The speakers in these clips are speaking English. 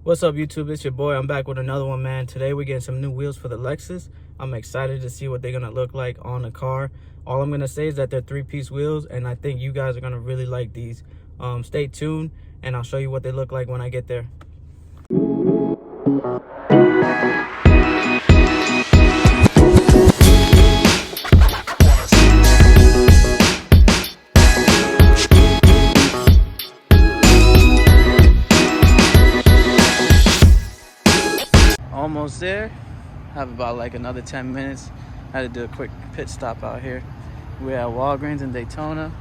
What's up, YouTube? It's your boy. I'm back with another one, man. Today we're getting some new wheels for the Lexus. I'm excited to see what they're gonna look like on the car. All I'm gonna say is that they're 3-piece wheels, and I think you guys are gonna really like these. Stay tuned, and I'll show you what they look like when I get there. Almost there. Have about like another 10 minutes. Had to do a quick pit stop out here. We're at Walgreens in Daytona.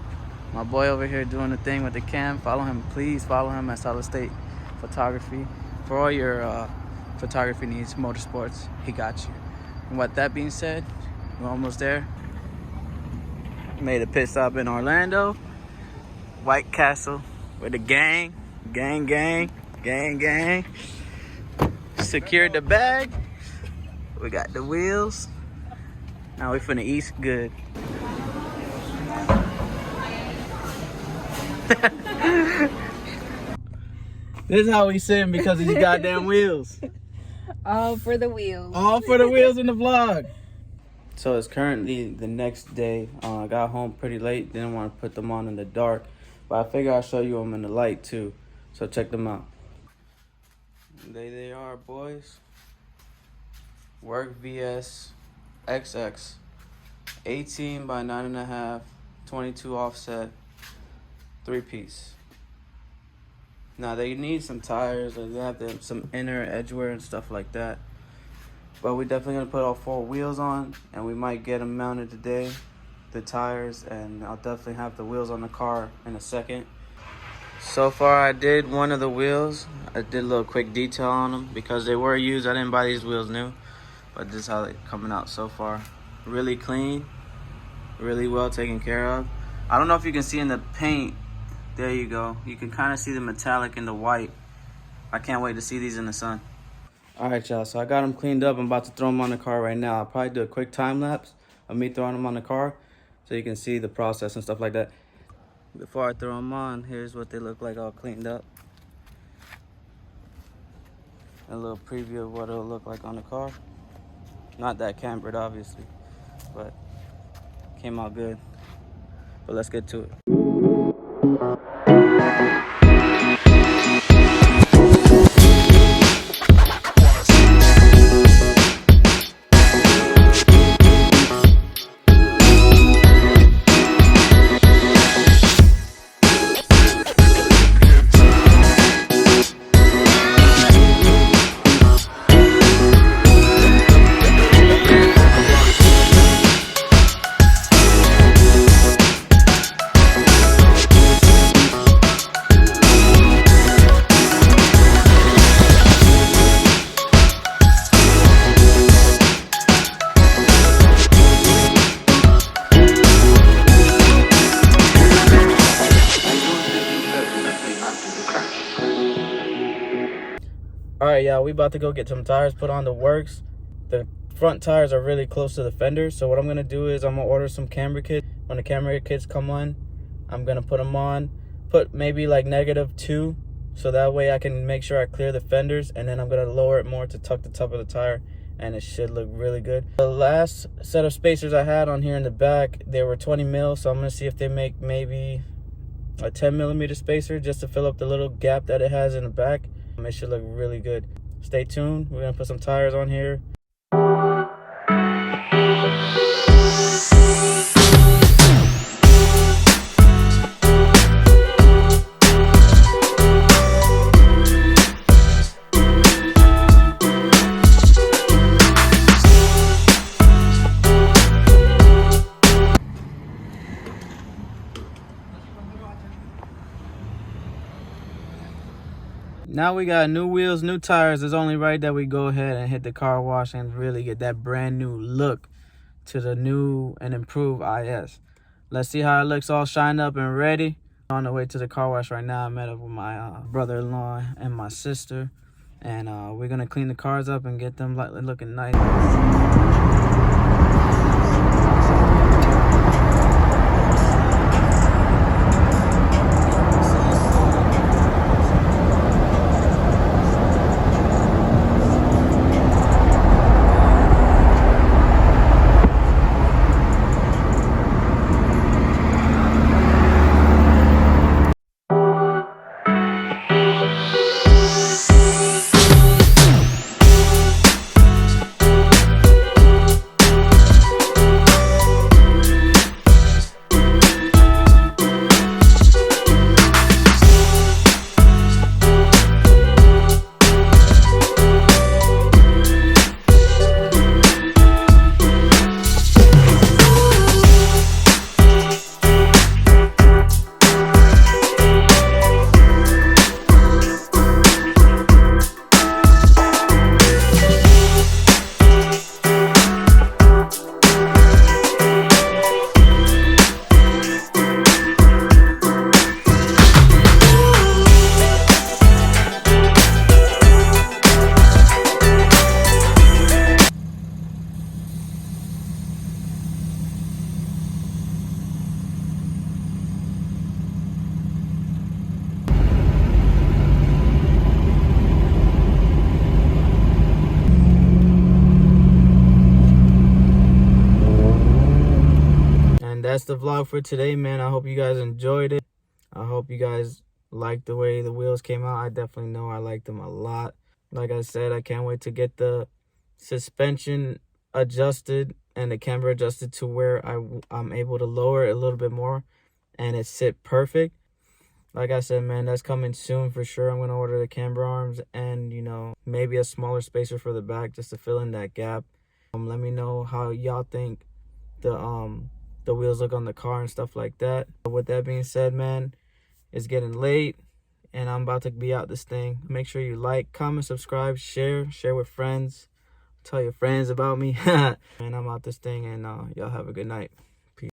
My boy over here doing the thing with the cam. Follow him, please follow him at Solid State Photography. For all your photography needs, motorsports, he got you. And with that being said, we're almost there. Made a pit stop in Orlando. White Castle with the gang. Gang. Secured the bag. We got the wheels. Now we finna eat good. This is how we sitting because of these goddamn wheels. All for the wheels. All for the wheels in the vlog. So it's currently the next day. I got home pretty late. Didn't want to put them on in the dark, but I figure I'll show you them in the light too. So check them out. There they are, boys. Work VS XX 18 by 9.5, 22 offset, 3-piece. Now they need some tires, or they have some inner edge wear and stuff like that. But we're definitely gonna put all 4 wheels on, and we might get them mounted today, the tires, and I'll definitely have the wheels on the car in a second. So far I did one of the wheels. I did a little quick detail on them because they were used. I didn't buy these wheels new, but this is how they're coming out so far. Really clean, really well taken care of. I don't know if you can see in the paint. There you go. You can kind of see the metallic and the white. I can't wait to see these in the sun. All right, y'all, so I got them cleaned up. I'm about to throw them on the car right now. I'll probably do a quick time lapse of me throwing them on the car so you can see the process and stuff like that. Before I throw them on, here's what they look like all cleaned up. A little preview of what it'll look like on the car. Not that cambered, obviously, but came out good. But let's get to it. Alright, y'all, we about to go get some tires put on the works. The front tires are really close to the fender, so what I'm going to do is I'm going to order some camber kits. When the camber kits come on, I'm going to put them on. Put maybe like -2, so that way I can make sure I clear the fenders, and then I'm going to lower it more to tuck the top of the tire, and it should look really good. The last set of spacers I had on here in the back, they were 20 mil, so I'm going to see if they make maybe a 10mm spacer just to fill up the little gap that it has in the back. It should look really good. Stay tuned. We're gonna put some tires on here. Now we got new wheels, new tires. It's only right that we go ahead and hit the car wash and really get that brand new look to the new and improved IS. Let's see how it looks all shined up and ready. On the way to the car wash right now. I met up with my brother-in-law and my sister. And we're going to clean the cars up and get them looking nice. that's the vlog for today, man. I hope you guys enjoyed it. I hope you guys liked the way the wheels came out. I definitely know I liked them a lot. Like I said, I can't wait to get the suspension adjusted and the camber adjusted to where I'm able to lower it a little bit more and it sit perfect. Like I said, man, that's coming soon for sure. I'm going to order the camber arms and, you know, maybe a smaller spacer for the back just to fill in that gap. Let me know how y'all think the wheels look on the car and stuff like that. With that being said, man, it's getting late and I'm about to be out this thing. Make sure you like, comment, subscribe, share with friends. Tell your friends about me. And I'm out this thing, and y'all have a good night.